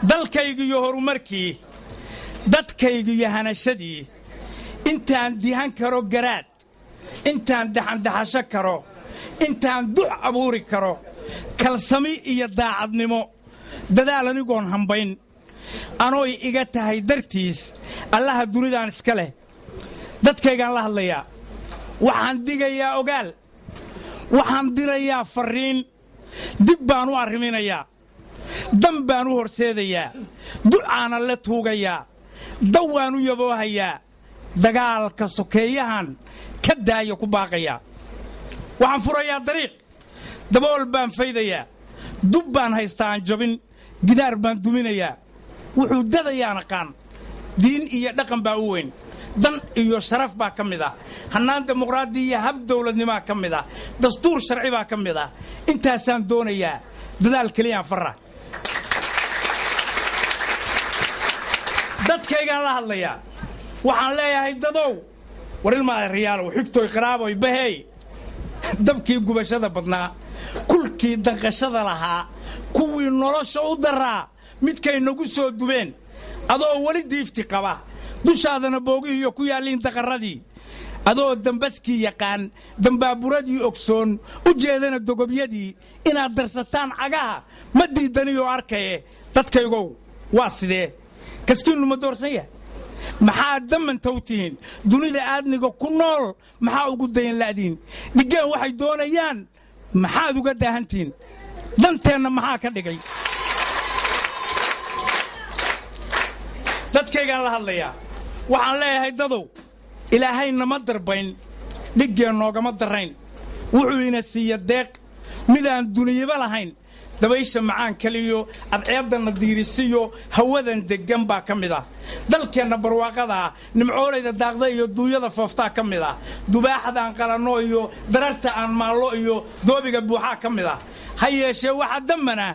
dalkaygu iyo horumarkii dadkaygu iyo hanashadii intaan dihan karo garaad intaan daxandaxasho karo intaan duc abuuri karo kalsami iyo daacadnimo dadaal anigoon hambayn anooy iga tahay dartiis allaha dunidaan iska leh dadkaygaan la hadlayaa waxaan digayaa ogaal waxaan dirayaa farriin dib baan u arriminayaa dan baan u horseedayaa ducaana la tuugayaa dawaan u yaboohayaa dagaalka sokeeyahan ka daaya ku baaqayaa waxaan furayaa dariiq dabool baan faydayaa dub baan haystaa aan jabin gidaar baan duminayaa wuxuu dadayaan aqaan diin iyo dhaqan baa u weyn dan iyo sharaf baa ka mid ah hannaan dimuqraadi iyo hab dawladnimaa ka mid ah dastuur sharci baa ka mid ah intaasaan doonayaa dadaal keliyaan farra dadkaygaan la hadlayaa waxaan leeyahay dadow war ilmaada riyaalow xigtooy qaraaboy baheey dabkii gubashada badnaa kulkii danqashada lahaa kuwii nolosha u daraa midkay nagu soo dubeen adoo weli diifti qaba dushaadana boogihiiyo ku yaalliin daqarradii adoo dambaskii yaqaan dambaaburadii ogsoon u jeedana dogobyadii inaad darsataan cagaha ma diidaniyoo arkaye dadkaygow waa sidee kaskiinnu ma doorsan yahay maxaad damantow tihiin dunida aadniga ku nool maxaa ugu dayan la'diin dhigeen waxay doonayaan maxaad uga daahantihiin danteenna maxaa ka dhigay dadkaygaan la hadlayaa waxaan leeyahay dadow ilaahay nama darbayn dhiggeen noogama darrayn wuxuu ina siiya deeq midaan duniyaba lahayn dabaysha macaan kaliyo adceeddanna diirisiyo hawadan deggan baa ka mid ah dalkeenna barwaaqadaa nimcoolayda daaqda iyo duunyada fooftaa ka mid ah dubaaxada aan qalanno iyo dararta aan maallo iyo doobiga buuxaa ka mid ah ha yeeshee waxaa dammana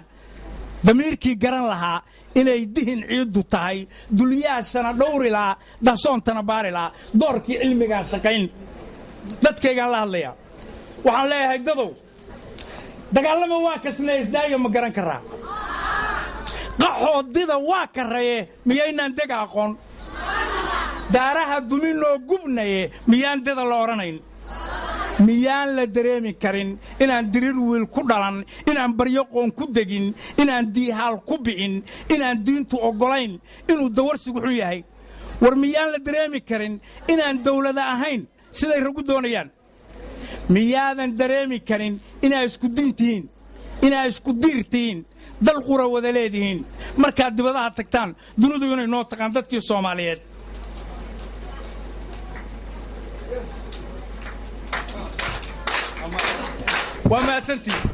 damiirkii garan lahaa inay dihin ciiddu tahay dulyaashana dhowrilaa dahsoontana baarilaa doorkii cilmigaan shaqayn dadkaygaan la hadlayaa waxaan leeyahay dadow dagaalama waa kasnee isdaayo ma garan karaa qaxoodida waa karraye miyaynaan dega aqoon daaraha duminoo gubnaye miyaan deda la odhanayn miyaan la dareemi karin inaan dirir wiil ku dhalan inaan baryo qoon ku degin inaan diihaal ku bixin inaan diintu oggolayn inuu dawarsigu xun yahay war miyaan la dareemi karin inaan dawlada ahayn siday ragu doonayaan miyaadan dareemi karin inaa isku diin tihiin inaa isku diir tihiin dal qura wada leedihiin markaad dibadaha tagtaan dunidu inay noo taqaan dadkii Soomaaliyeed waa mahadsantihiin